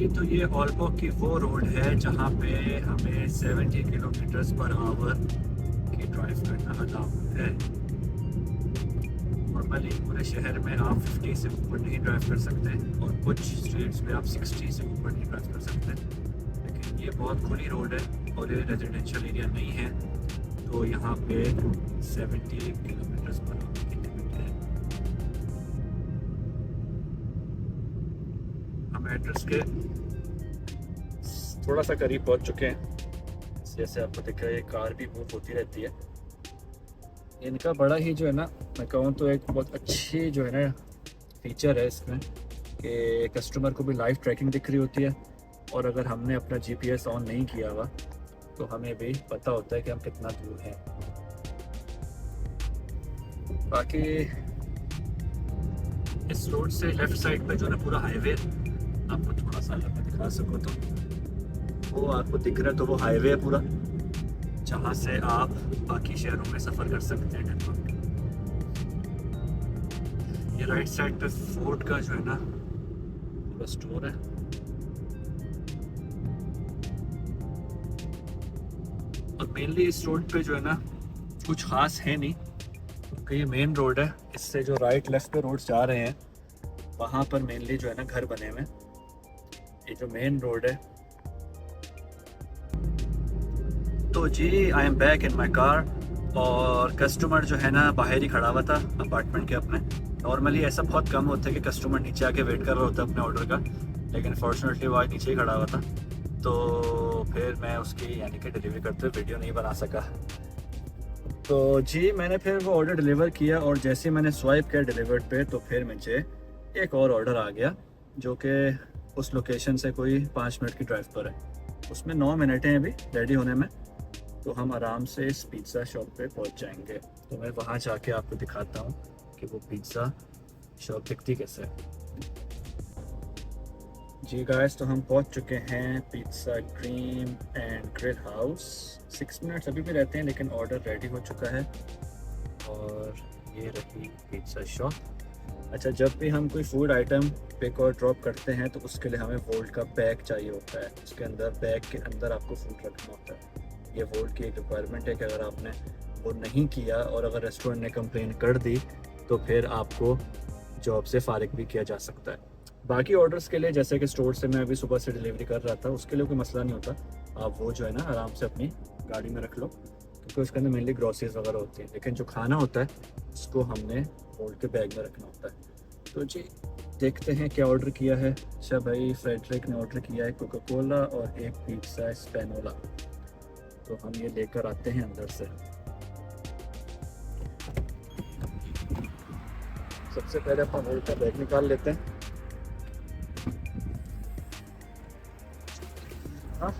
तो ये ऑल्बो की वो रोड है जहाँ पे हमें 70 किलोमीटर पर आवर की ड्राइव करना अलाउ है। नॉर्मली पूरे शहर में आप 50 से ऊपर नहीं ड्राइव कर सकते और कुछ स्ट्रीट्स पे आप 60 से ऊपर नहीं ड्राइव कर सकते, लेकिन ये बहुत खुली रोड है और ये रेजिडेंशियल एरिया नहीं है, तो यहाँ पे 70 किलोमीटर पर आवर की लिमिट है। हम एड्रेस के थोड़ा सा करीब पहुंच चुके हैं। जैसे आपको दिख रहा है ये कार भी मूव होती रहती है। इनका बड़ा ही जो है ना, मैं कहूँ तो एक बहुत अच्छी जो है ना फीचर है इसमें कि कस्टमर को भी लाइव ट्रैकिंग दिख रही होती है, और अगर हमने अपना जीपीएस ऑन नहीं किया हुआ तो हमें भी पता होता है कि हम कितना दूर हैं। बाकी इस रोड से लेफ़्ट साइड पे जो है ना पूरा हाईवे, आपको थोड़ा सा अगर मैं दिखा सकूँ तो वो आपको दिख रहा है, तो वो हाईवे है पूरा, जहाँ से आप बाकी शहरों में सफ़र कर सकते हैं डेनमार्क। ये राइट साइड पे फोर्ट का जो है ना पूरा स्टोर है। और मेनली इस रोड पे जो है ना कुछ ख़ास है नहीं, क्योंकि ये मेन रोड है। इससे जो राइट लेफ्ट पे रोड्स जा रहे हैं वहाँ पर मेनली जो है ना घर बने हुए। ये जो मेन रोड है। तो जी I am back in my car, और कस्टमर जो है ना बाहर ही खड़ा हुआ था अपार्टमेंट के अपने। नॉर्मली ऐसा बहुत कम होता है कि कस्टमर नीचे आके वेट कर रहा होता है अपने ऑर्डर का, लेकिन फॉर्चुनेटली वो आज नीचे ही खड़ा हुआ था, तो फिर मैं उसकी यानी कि डिलीवरी करते हुए वीडियो नहीं बना सका। तो जी मैंने फिर वो ऑर्डर डिलीवर किया, और जैसे ही मैंने स्वाइप किया डिलीवर्ड पे, तो फिर मुझे एक और ऑर्डर आ गया जो कि उस लोकेशन से कोई 5 मिनट की ड्राइव पर है। उसमें 9 मिनट हैं अभी रेडी होने में, तो हम आराम से इस पिज़्ज़ा शॉप पे पहुंच जाएंगे। तो मैं वहाँ जाके आपको दिखाता हूँ कि वो पिज़्ज़ा शॉप दिखती कैसे है। जी गाइस, तो हम पहुंच चुके हैं pizza dream and grill house. 6 minutes अभी भी रहते हैं, लेकिन ऑर्डर रेडी हो चुका है। और ये रही पिज़्ज़ा शॉप। अच्छा, जब भी हम कोई फूड आइटम पिक और ड्रॉप करते हैं तो उसके लिए हमें वोल्ट का बैग चाहिए होता है। उसके अंदर बैग के अंदर आपको फूड रखना होता है। ये वोल्ट की एक रिक्वायरमेंट है कि अगर आपने वो नहीं किया और अगर रेस्टोरेंट ने कंप्लेन कर दी तो फिर आपको जॉब से फारिग भी किया जा सकता है। बाकी ऑर्डर्स के लिए, जैसे कि स्टोर से मैं अभी सुबह से डिलीवरी कर रहा था, उसके लिए कोई मसला नहीं होता। आप वो जो है ना आराम से अपनी गाड़ी में रख लो, क्योंकि उसके अंदर मेनली ग्रॉसरीज वगैरह होती हैं। लेकिन जो खाना होता है उसको हमने वोल्ट के बैग में रखना होता है। तो जी देखते हैं क्या ऑर्डर किया है। अच्छा भाई, फ्रेडरिक ने ऑर्डर किया है कोका कोला और एक पिज़्ज़ा स्पैनोला। तो हम ये लेकर आते हैं अंदर से। सबसे पहले अपना वोल्ट का बैग निकाल लेते हैं। हाँ,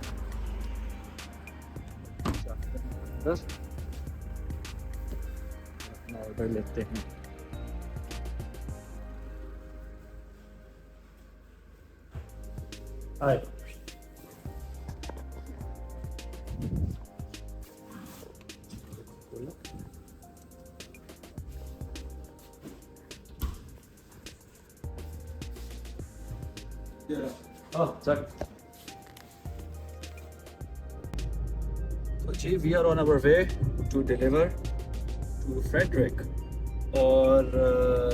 अपना ऑर्डर लेते हैं। हाय, तो जी we are on our way to deliver to Frederick. और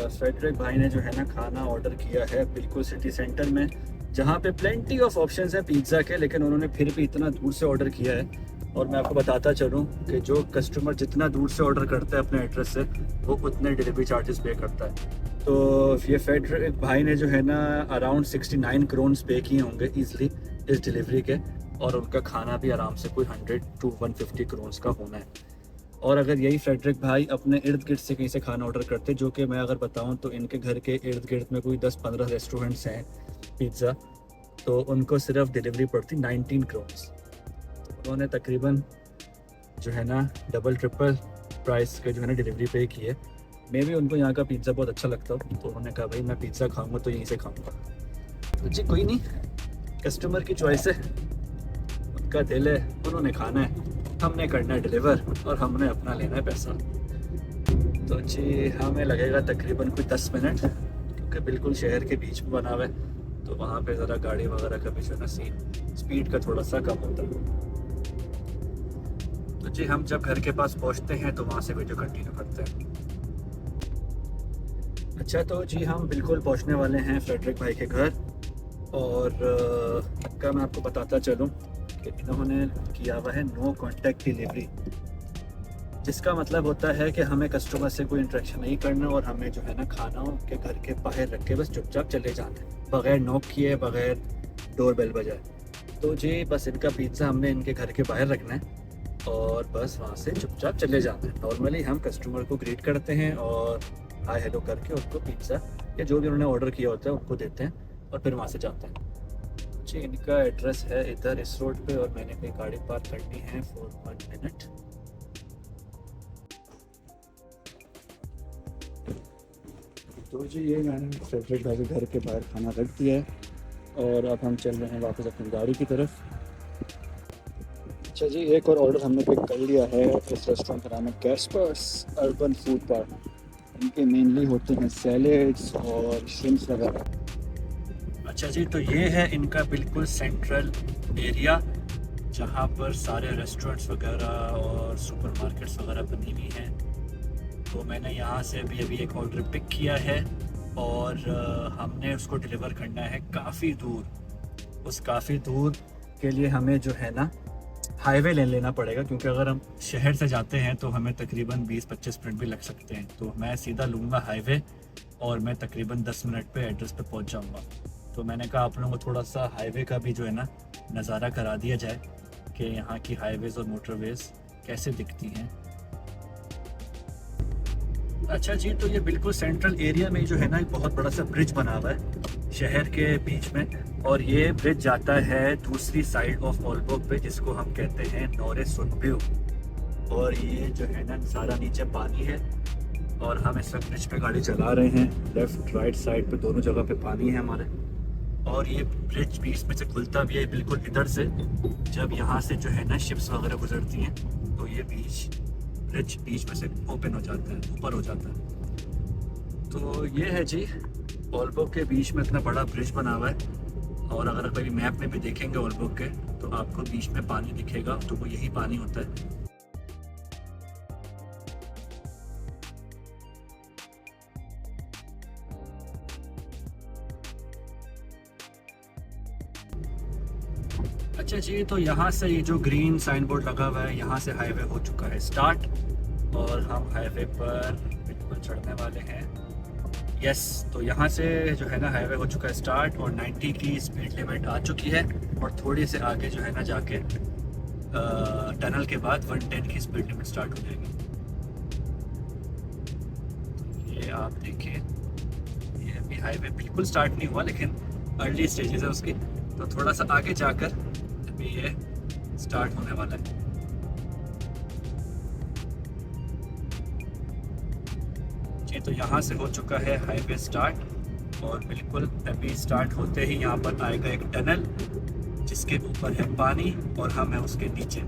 फ्रेडरिक भाई ने जो है ना खाना ऑर्डर किया है बिल्कुल सिटी सेंटर में, जहाँ पे प्लेंटी ऑफ ऑप्शंस है पिज़्ज़ा के, लेकिन उन्होंने फिर भी इतना दूर से ऑर्डर किया है। और मैं आपको बताता चलूँ कि जो कस्टमर जितना दूर से ऑर्डर करता है अपने एड्रेस से, वो उतने डिलीवरी चार्जेस पे करता है। तो ये फ्रेडरिक भाई ने जो है ना अराउंड 69 करोन्स पे किए होंगे ईजिली इस डिलीवरी के, और उनका खाना भी आराम से कोई 100 to 150 करोन्स का होना है। और अगर यही फ्रेडरिक भाई अपने इर्द गिर्द से कहीं से खाना ऑर्डर करते, जो कि मैं अगर बताऊं तो इनके घर के इर्द गिर्द में कोई 10-15 रेस्टोरेंट्स हैं पिज़्ज़ा, तो उनको सिर्फ डिलीवरी पड़ती 19 करोन्स। उन्होंने तकरीबन जो है ना डबल ट्रिपल प्राइस के जो है ना डिलीवरी पे की है। मे भी उनको यहाँ का पिज़्ज़ा बहुत अच्छा लगता हो, तो उन्होंने कहा भाई मैं पिज़्ज़ा खाऊंगा तो यहीं से खाऊंगा। तो जी कोई नहीं, कस्टमर की चॉइस है, उनका दिल है, उन्होंने खाना है, हमने करना है डिलीवर और हमने अपना लेना है पैसा। तो जी हमें लगेगा तकरीबन कोई 10 मिनट, क्योंकि बिल्कुल शहर के बीच में बना हुआ है, तो वहाँ पे ज़रा गाड़ी वगैरह का भी जो है ना स्पीड का थोड़ा सा कम होता है। तो जी हम जब घर के पास पहुँचते हैं तो वहाँ से वीडियो कंटिन्यू करते हैं। अच्छा, तो जी हम बिल्कुल पहुँचने वाले हैं फ्रेडरिक भाई के घर। और क्या मैं आपको बताता चलूँ कि इन्होंने किया हुआ है नो कॉन्टैक्ट डिलीवरी, जिसका मतलब होता है कि हमें कस्टमर से कोई इंटरेक्शन नहीं करना, और हमें जो है ना खाना के घर के बाहर रख के बस चुपचाप चले जाना है, बग़ैर नॉक किए, बग़ैर डोर बेल बजाए। तो जी बस इनका पिज़्ज़ा हमने इनके घर के बाहर रखना है और बस वहाँ से चुपचाप चले जाना है। नॉर्मली हम कस्टमर को ग्रीट करते हैं और हाय हेलो करके उनको पिज़्ज़ा या जो भी उन्होंने ऑर्डर किया होता है उनको देते हैं और फिर वहाँ से जाते हैं। जी इनका एड्रेस है इधर इस रोड पे और मैंने कहीं गाड़ी पार्क करनी है फॉर 1 मिनट। तो जी ये मैंने फेवरेट भाई के घर के बाहर खाना रख दिया है और अब हम चल रहे हैं वापस अपनी गाड़ी की तरफ। अच्छा जी एक और ऑर्डर हमने पिक कर लिया है। इस रेस्टोरेंट का नाम है कैस्पर्स अर्बन फूड पार्क। इनके मेनली होते हैं सैलेड्स और श्रिम्प्स वगैरह। अच्छा जी तो ये है इनका बिल्कुल सेंट्रल एरिया जहाँ पर सारे रेस्टोरेंट्स वगैरह और सुपरमार्केट्स वगैरह बनी हुई हैं। तो मैंने यहाँ से अभी एक ऑर्डर पिक किया है और हमने उसको डिलीवर करना है काफ़ी दूर। उस काफ़ी दूर के लिए हमें जो है ना हाईवे ले लेना पड़ेगा, क्योंकि अगर हम शहर से जाते हैं तो हमें तकरीबन 20-25 मिनट भी लग सकते हैं। तो मैं सीधा लूँगा हाईवे और मैं तकरीबन 10 मिनट पे एड्रेस पे पहुँच जाऊँगा। तो मैंने कहा आप लोगों को थोड़ा सा हाईवे का भी जो है ना नज़ारा करा दिया जाए कि यहाँ की हाईवेज़ और मोटरवेज़ कैसे दिखती हैं। अच्छा जी तो ये बिल्कुल सेंट्रल एरिया में जो है ना एक बहुत बड़ा सा ब्रिज बना हुआ है शहर के बीच में, और ये ब्रिज जाता है दूसरी साइड ऑफ ओलबर्ग पे जिसको हम कहते हैं नॉरे सुनब्यू। और ये जो है ना सारा नीचे पानी है और हम इस वक्त ब्रिज पे गाड़ी चला रहे हैं। लेफ्ट राइट साइड पे दोनों जगह पे पानी है हमारे, और ये ब्रिज बीच में से खुलता भी है बिल्कुल इधर से। जब यहाँ से जो है ना शिप्स वगैरह गुजरती हैं तो ये ब्रिज बीच में से ओपन हो जाता है, ऊपर हो जाता है। तो ये है जी ओलबर्ग के बीच में इतना बड़ा ब्रिज बना हुआ है, और अगर कभी मैप में भी देखेंगे ओलबर्ग के तो आपको बीच में पानी दिखेगा, तो वो यही पानी होता है। अच्छा जी तो यहाँ से ये जो ग्रीन साइन बोर्ड लगा हुआ है यहाँ से हाईवे हो चुका है स्टार्ट, और हम हाईवे पर बिल्कुल चढ़ने वाले हैं। यस तो यहाँ से जो है ना हाईवे हो चुका है स्टार्ट और 90 की स्पीड लिमिट आ चुकी है, और थोड़ी से आगे जो है ना जाके टनल के बाद 110 की स्पीड लिमिट स्टार्ट हो जाएगी। ये आप देखिए ये अभी हाईवे बिल्कुल स्टार्ट नहीं हुआ लेकिन अर्ली स्टेजेस है उसकी, तो थोड़ा सा आगे जाकर अभी ये स्टार्ट होने वाला है। जी तो यहाँ से हो चुका है हाईवे स्टार्ट, और बिल्कुल अभी स्टार्ट होते ही यहाँ पर आएगा एक टनल जिसके ऊपर है पानी और हम है उसके नीचे।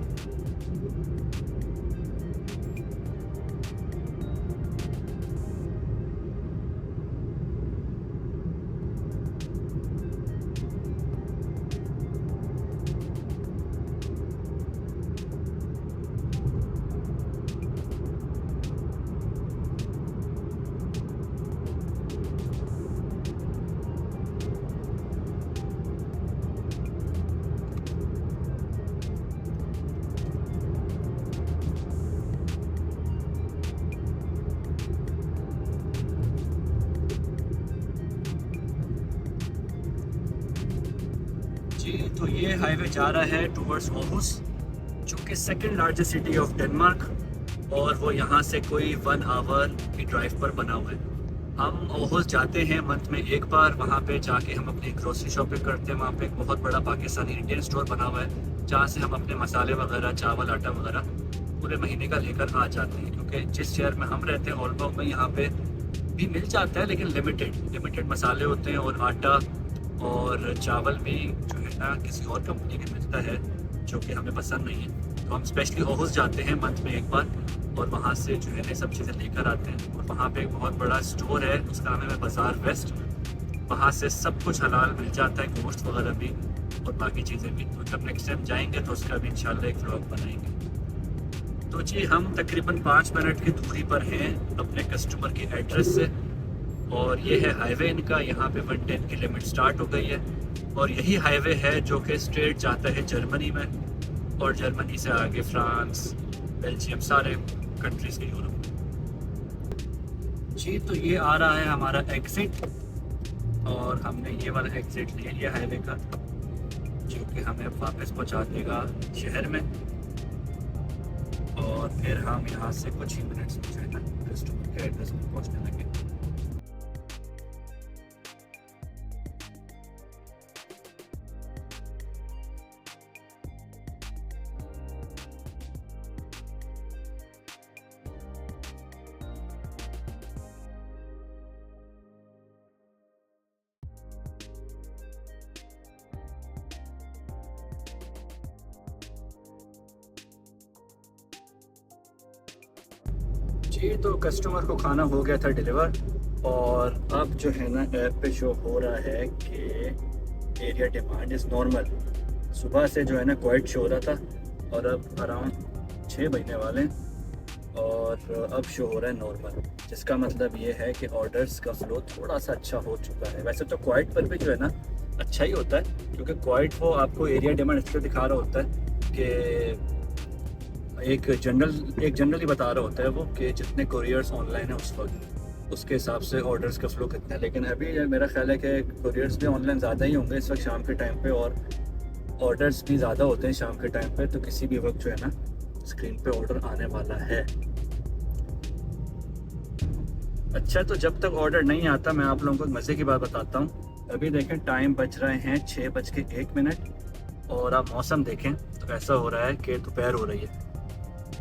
तो ये हाईवे जा रहा है टूवर्ड्स ओहुस, जो कि second largest city of Denmark, और वो यहाँ से कोई 1 आवर की ड्राइव पर बना हुआ है। हम ओहुस जाते हैं मंथ में एक बार, वहाँ पे जाके हम अपनी ग्रोसरी शॉपिंग करते हैं। वहाँ पे एक बहुत बड़ा पाकिस्तानी इंडियन स्टोर बना हुआ है जहाँ से हम अपने मसाले वगैरह चावल आटा वगैरह पूरे महीने का लेकर आ जाते हैं, क्योंकि जिस शहर में हम रहते हैं ओलबर्ग में यहाँ पे भी मिल जाता है लेकिन लिमिटेड मसाले होते हैं, और आटा और चावल भी जो है ना किसी और कंपनी का मिलता है जो कि हमें पसंद नहीं है। तो हम स्पेशली ओहुस जाते हैं मंथ में एक बार और वहाँ से जो है ना सब चीज़ें लेकर आते हैं। और वहाँ पे एक बहुत बड़ा स्टोर है, उसका नाम है बाज़ार वेस्ट। वहाँ से सब कुछ हलाल मिल जाता है, गोश्त वगैरह भी और बाकी चीज़ें भी। तो जब नेक्स्ट टाइम जाएंगे तो उसका भी इंशाल्लाह एक व्लॉग बनाएंगे। तो जी हम तकरीबन 5 मिनट की दूरी पर हैं अपने कस्टमर के एड्रेस से, और ये है हाईवे इनका। यहाँ पे 110 की लिमिट स्टार्ट हो गई है, और यही हाईवे है जो कि स्ट्रेट जाता है जर्मनी में, और जर्मनी से आगे फ्रांस, बेल्जियम, सारे कंट्रीज़ के यूरोप। जी तो ये आ रहा है हमारा एग्ज़िट, और हमने ये वाला एग्ज़िट ले लिया हाईवे का। जो कि हमें वापस पहुंचा देगा शहर में, और फिर हम यहाँ से कुछ ही मिनट्स में जो है ना कस्टमर के एड्रेस पर पहुँचने लगे। जी, तो कस्टमर को खाना हो गया था डिलीवर, और अब जो है ना ऐप पे शो हो रहा है कि एरिया डिमांड इज़ नॉर्मल। सुबह से जो है ना क्वाइट शो हो रहा था, और अब अराउंड 6 बजने वाले हैं और अब शो हो रहा है नॉर्मल, जिसका मतलब ये है कि ऑर्डर्स का फ्लो थोड़ा सा अच्छा हो चुका है। वैसे तो क्वाइट पर भी जो है ना अच्छा ही होता है, क्योंकि क्वाइट वो आपको एरिया डिमांड इसलिए दिखा रहा होता है कि एक जनरली बता रहा होता है वो कि जितने कोरियर्स ऑनलाइन है उस वक्त, उसके हिसाब से ऑर्डर्स का फ्लो कितना है। लेकिन अभी मेरा ख्याल है कि कोरियर्स भी ऑनलाइन ज़्यादा ही होंगे इस वक्त शाम के टाइम पे, और ऑर्डर्स भी ज़्यादा होते हैं शाम के टाइम पे, तो किसी भी वक्त जो है ना स्क्रीन पे ऑर्डर आने वाला है। अच्छा, तो जब तक ऑर्डर नहीं आता मैं आप लोगों को मज़े की बात बताता हूँ। अभी देखें टाइम बज रहे हैं 6:01, और आप मौसम देखें तो ऐसा हो रहा है कि दोपहर हो रही है।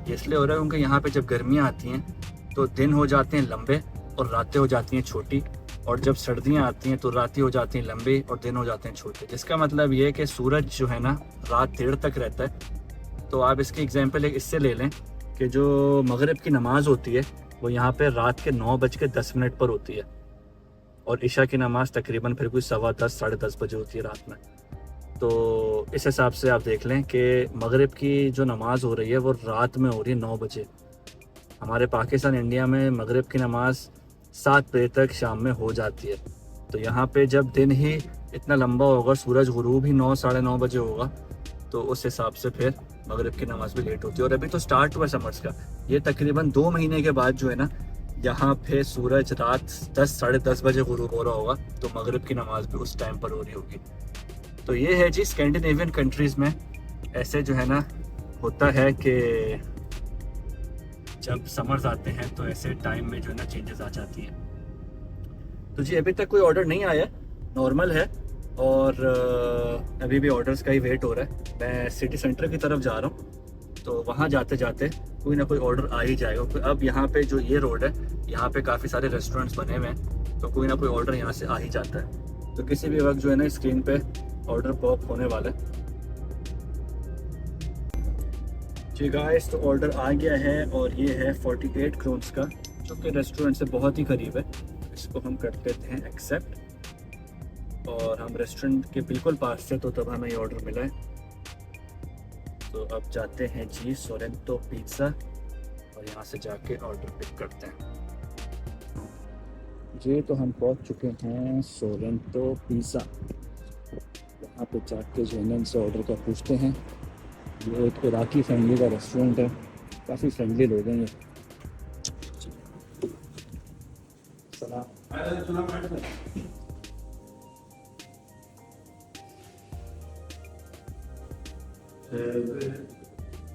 ये इसलिए हो रहा है क्योंकि यहाँ पे जब गर्मियाँ आती हैं तो दिन हो जाते हैं लंबे और रातें हो जाती हैं छोटी, और जब सर्दियाँ आती हैं तो रातें हो जाती हैं लंबी और दिन हो जाते हैं छोटे। जिसका मतलब ये है कि सूरज जो है ना रात देर तक रहता है। तो आप इसकी एग्जांपल एक इससे ले लें कि जो मगरिब की नमाज़ होती है वो यहाँ पे रात के 9:10 पर होती है, और इशा की नमाज़ तकरीबन फिर कोई 10:15 10:30 बजे होती है रात में। तो इस हिसाब से आप देख लें कि मगरिब की जो नमाज़ हो रही है वो रात में हो रही है 9 बजे। हमारे पाकिस्तान इंडिया में मगरिब की नमाज़ 7 बजे तक शाम में हो जाती है। तो यहाँ पे जब दिन ही इतना लंबा होगा, सूरज गुरूब ही 9 साढ़े 9 बजे होगा, तो उस हिसाब से फिर मगरिब की नमाज़ भी लेट होती है। और अभी तो स्टार्ट हुआ समर्स का, ये तकरीबन 2 महीने के बाद जो है ना यहाँ पे सूरज रात 10 साढ़े 10 बजे गुरूब हो रहा होगा, तो मगरिब की नमाज़ भी उस टाइम पर हो रही होगी। तो ये है जी, स्कैंडिनेवियन कंट्रीज़ में ऐसे जो है ना होता है कि जब समर्स आते हैं तो ऐसे टाइम में जो है ना चेंजेस आ जाती हैं। तो जी अभी तक कोई ऑर्डर नहीं आया, नॉर्मल है, और अभी भी ऑर्डर्स का ही वेट हो रहा है। मैं सिटी सेंटर की तरफ जा रहा हूँ, तो वहाँ जाते जाते कोई ना कोई ऑर्डर आ ही जाएगा। अब यहाँ पे जो ये रोड है यहाँ पे काफ़ी सारे रेस्टोरेंट्स बने हुए हैं, तो कोई ना कोई ऑर्डर यहाँ से आ ही जाता है। तो किसी भी वक्त जो है ना स्क्रीन पे ऑर्डर पॉप होने वाला है। जी गाइस, तो ऑर्डर आ गया है, और ये है 48 क्रोन्स का, जो कि रेस्टोरेंट से बहुत ही करीब है। इसको हम कर लेते हैं एक्सेप्ट, और हम रेस्टोरेंट के बिल्कुल पास से, तो तब हमें ये ऑर्डर मिला है। तो अब जाते हैं जी सोरेंतो पिज़्ज़ा, और यहाँ से जाके ऑर्डर पिक करते हैं जी। तो हम पहुँच चुके हैं सोरेंतो पिज़्ज़ा। यहाँ पे जाके जो है इनसे ऑर्डर का पूछते हैं। ये एक इराकी फैमिली का रेस्टोरेंट है, काफ़ी फ्रेंडली लोग हैं ये।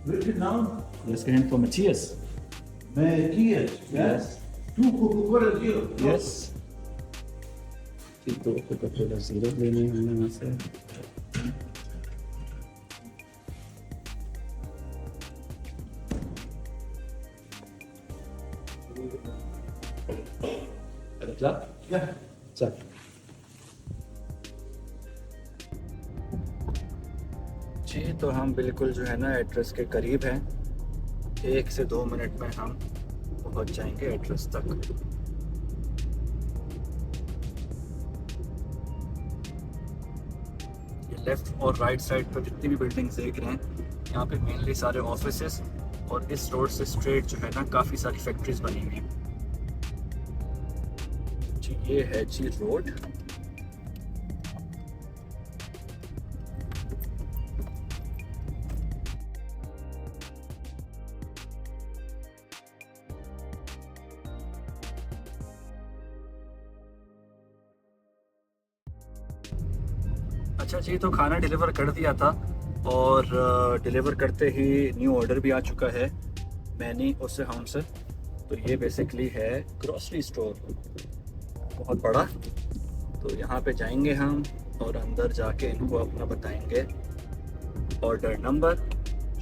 Welchen Namen? Let's get him for Matthias. Matthias. Yes. Two Coca-Cola Zero. Yes. ठीक, तो Coca-Cola Zero लेने हैं यहाँ से। Klar? Ja. Zack. जी, तो हम बिल्कुल जो है ना एड्रेस के करीब हैं। 1 से 2 मिनट में हम पहुंच जाएंगे एड्रेस तक। ये लेफ्ट और राइट साइड पर जितनी भी बिल्डिंग्स देख रहे हैं, यहाँ पे मेनली सारे ऑफिसेस, और इस रोड से स्ट्रेट जो है ना काफ़ी सारी फैक्ट्रीज बनी हुई हैं। जी ये है जी रोड। अच्छा जी, तो खाना डिलीवर कर दिया था और डिलीवर करते ही न्यू ऑर्डर भी आ चुका है मैनी उससे हम से। तो ये बेसिकली है ग्रोसरी स्टोर, बहुत बड़ा। तो यहाँ पे जाएंगे हम और अंदर जाके इनको अपना बताएंगे ऑर्डर नंबर,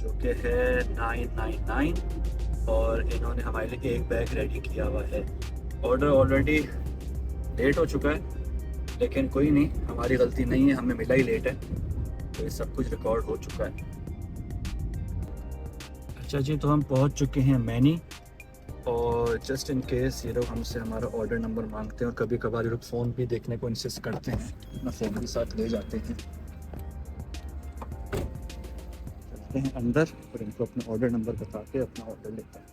जो कि है 999, और इन्होंने हमारे लिए एक बैग रेडी किया हुआ है। ऑर्डर ऑलरेडी लेट हो चुका है, लेकिन कोई नहीं, हमारी गलती नहीं है, हमें मिला ही लेट है, तो ये सब कुछ रिकॉर्ड हो चुका है। अच्छा जी, तो हम पहुंच चुके हैं मैनी, और जस्ट इन केस ये लोग हमसे हमारा ऑर्डर नंबर मांगते हैं और कभी कभार ये लोग फ़ोन भी देखने को इंसिस्ट करते हैं, अपना फ़ोन भी साथ ले जाते हैं। चलते हैं अंदर और इनको अपना ऑर्डर नंबर बता के अपना ऑर्डर लेते हैं।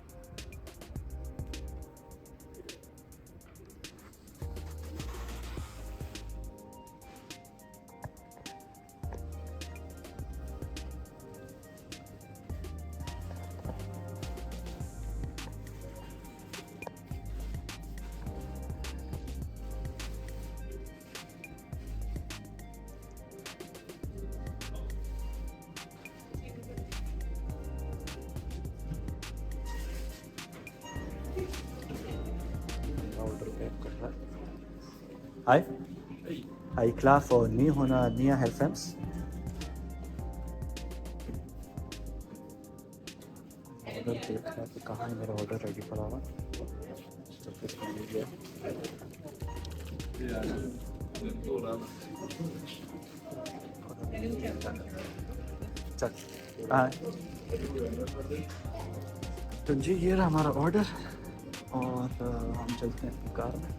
ऑर्डर पैक कर रहा है। हाय हाय, klar för nyhona nya helfems? Order देख रहा है कि कहाँ है मेरा ऑर्डर रेडी पड़ा हुआ। तो फिर मिल गया। चल तो जी, ये रहा हमारा ऑर्डर, और हम चलते हैं अपनी कार में।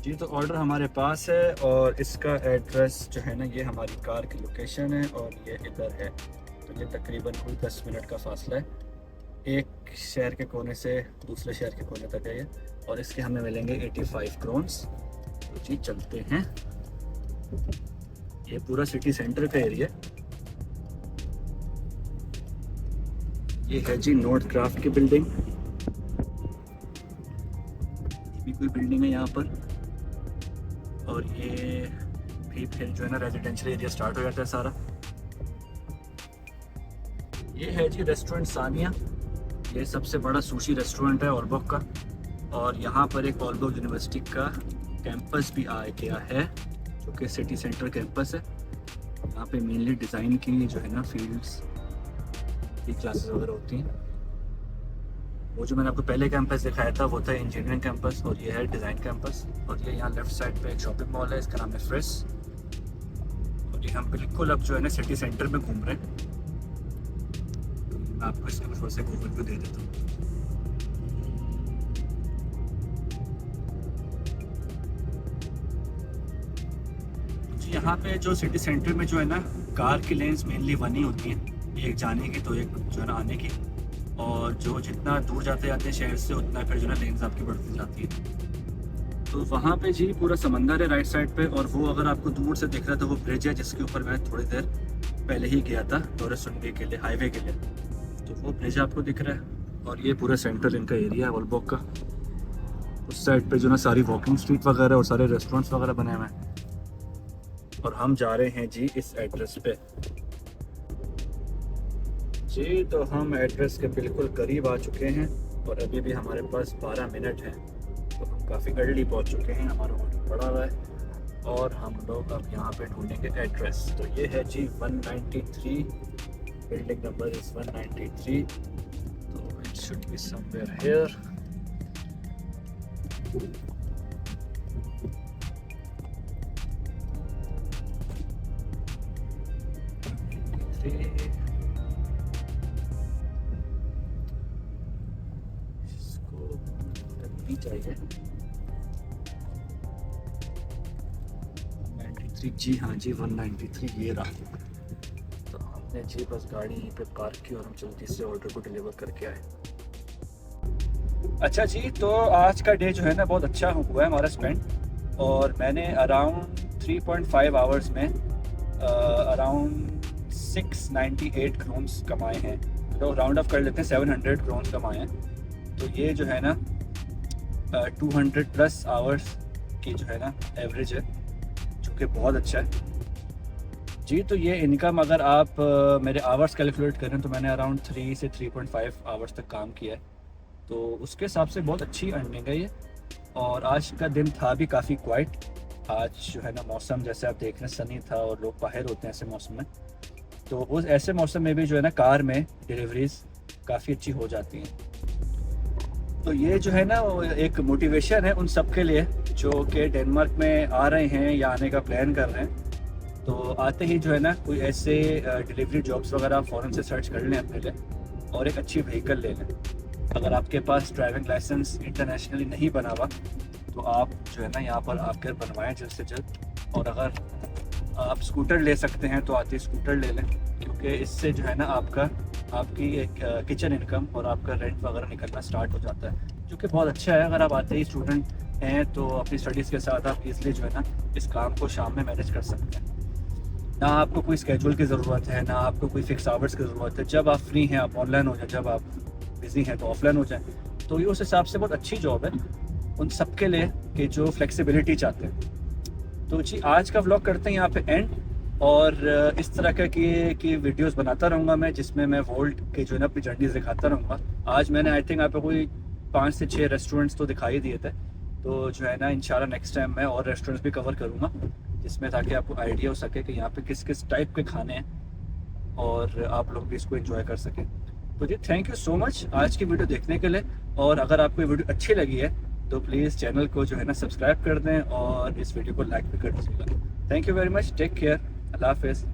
जी, तो ऑर्डर हमारे पास है और इसका एड्रेस जो है ना, ये हमारी कार की लोकेशन है और ये इधर है। तो ये तकरीबन कोई 10 मिनट का फासला है, एक शहर के कोने से दूसरे शहर के कोने तक है ये, और इसके हमें मिलेंगे 85 क्रोन्स। तो जी चलते हैं। ये पूरा सिटी सेंटर का एरिया, ये है जी नोर्थ क्राफ्ट की बिल्डिंग, भी कोई बिल्डिंग है यहाँ पर, और ये भी फिर जो है ना रेजिडेंशियल एरिया स्टार्ट हो जाता है सारा। ये है जी रेस्टोरेंट सानिया, ये सबसे बड़ा सुशी रेस्टोरेंट है ऑलबर्ग का, और यहाँ पर एक ऑलबर्ग यूनिवर्सिटी का कैंपस भी आ गया है, जो कि सिटी सेंटर कैंपस है। यहाँ पे मेनली डिज़ाइन की जो है ना फील्ड्स की क्लासेस वगैरह होती हैं। वो जो मैंने आपको पहले कैंपस दिखाया था वो था इंजीनियरिंग कैंपस, और ये है डिज़ाइन कैंपस। और ये यहाँ लेफ्ट साइड पे एक शॉपिंग मॉल है, इसका नाम है फ्रेश, और ये हम बिल्कुल अब जो है ना सिटी सेंटर में घूम रहे हैं। मैं आपको इसका थोड़ा सा गूगल पे दे देता हूँ। यहाँ पे जो सिटी सेंटर में जो है ना कार की लेन्स मेनली वन ही होती हैं, एक जाने की तो एक जो है ना आने की, और जो जितना दूर जाते जाते हैं शहर से उतना फिर जो है ना लेन्स आपकी बढ़ती जाती है। तो वहाँ पे जी पूरा समंदर है राइट साइड पे, और वो अगर आपको दूर से दिख रहा था वो ब्रिज है जिसके ऊपर मैं थोड़ी देर पहले ही गया था टूरिस्ट सुनने के लिए, हाईवे के लिए। तो वो ब्रिज आपको दिख रहा है, और ये पूरा सेंट्रल इनका एरिया है ऑलबर्ग का। उस साइड पे जो ना सारी वॉकिंग स्ट्रीट वगैरह और सारे रेस्टोरेंट्स वगैरह बने हुए हैं, और हम जा रहे हैं जी इस एड्रेस पे। जी, तो हम एड्रेस के बिल्कुल करीब आ चुके हैं, और अभी भी हमारे पास 12 मिनट हैं, तो हम काफ़ी अर्ली पहुंच चुके हैं। हमारा ऑर्डर पड़ा हुआ है और हम लोग अब यहाँ पे ढूंढेंगे एड्रेस। तो ये है जी 193, बिल्डिंग नंबर इज़ 193, तो it should be somewhere here. चाहिए 93, जी हाँ जी 193 ये रहा। तो हमने जी बस गाड़ी यहीं पे पार्क की और हम जल्दी से ऑर्डर को डिलीवर करके आए। अच्छा जी, तो आज का डे जो है ना बहुत अच्छा हुआ है हमारा स्पेंड, और मैंने अराउंड 3.5 आवर्स में अराउंड 698 क्रोन्स कमाए हैं। तो राउंड अप कर लेते हैं, 700 क्रोन्स कमाए हैं। तो ये जो है ना 200 प्लस आवर्स की जो है ना एवरेज है, जो कि बहुत अच्छा है जी। तो ये इनकम अगर आप मेरे आवर्स कैलकुलेट करें तो मैंने अराउंड 3 से 3.5 आवर्स तक काम किया है, तो उसके हिसाब से बहुत अच्छी अर्निंग है ये। और आज का दिन था भी काफ़ी क्वाइट। आज जो है ना मौसम जैसे आप देख रहे हैं सनी था और लोग बाहर होते हैं ऐसे मौसम में, तो उस ऐसे मौसम में भी जो है ना कार में डिलीवरीज काफ़ी अच्छी हो जाती हैं। तो ये जो है ना वो एक मोटिवेशन है उन सब के लिए जो कि डेनमार्क में आ रहे हैं या आने का प्लान कर रहे हैं। तो आते ही जो है ना कोई ऐसे डिलीवरी जॉब्स वगैरह आप फ़ौरन से सर्च कर लें अपने लिए और एक अच्छी व्हीकल ले लें। अगर आपके पास ड्राइविंग लाइसेंस इंटरनेशनली नहीं बना हुआ तो आप जो है ना यहाँ पर आकर बनवाएं जल्द से जल्द। और अगर आप स्कूटर ले सकते हैं तो आते ही स्कूटर ले लें, क्योंकि इससे जो है ना आपकी एक किचन इनकम और आपका रेंट वगैरह निकलना स्टार्ट हो जाता है, जो कि बहुत अच्छा है। अगर आप आते ही स्टूडेंट हैं तो अपनी स्टडीज़ के साथ आप इजली जो है ना इस काम को शाम में मैनेज कर सकते हैं। ना आपको कोई स्केड्यूल की ज़रूरत है, ना आपको कोई फिक्स आवर्स की ज़रूरत है। जब आप फ्री हैं आप ऑनलाइन हो जाएं, जब आप बिज़ी हैं तो ऑफलाइन हो जाएं। तो ये उस हिसाब से बहुत अच्छी जॉब है उन सब के लिए कि जो फ्लेक्सिबिलिटी चाहते हैं। तो जी आज का व्लॉग करते हैं यहाँ पे एंड, और इस तरह का कि वीडियोस बनाता रहूँगा मैं, जिसमें मैं वोल्ट के जो है ना अपनी जर्नीज दिखाता रहूँगा। आज मैंने आई थिंक आप कोई 5 से 6 रेस्टोरेंट्स तो दिखाई दिए थे, तो जो है ना इंशाल्लाह नेक्स्ट टाइम मैं और रेस्टोरेंट्स भी कवर करूँगा, जिसमें ताकि आपको आइडिया हो सके कि यहाँ पे किस किस टाइप के खाने हैं और आप लोग भी इसको एंजॉय कर सकें। तो जी थैंक यू सो मच आज की वीडियो देखने के लिए, और अगर आपको ये वीडियो अच्छी लगी है तो प्लीज़ चैनल को जो है ना सब्सक्राइब कर दें और इस वीडियो को लाइक भी कर दीजिएगा। Thank you very much, take care, अल्लाह हाफिज़।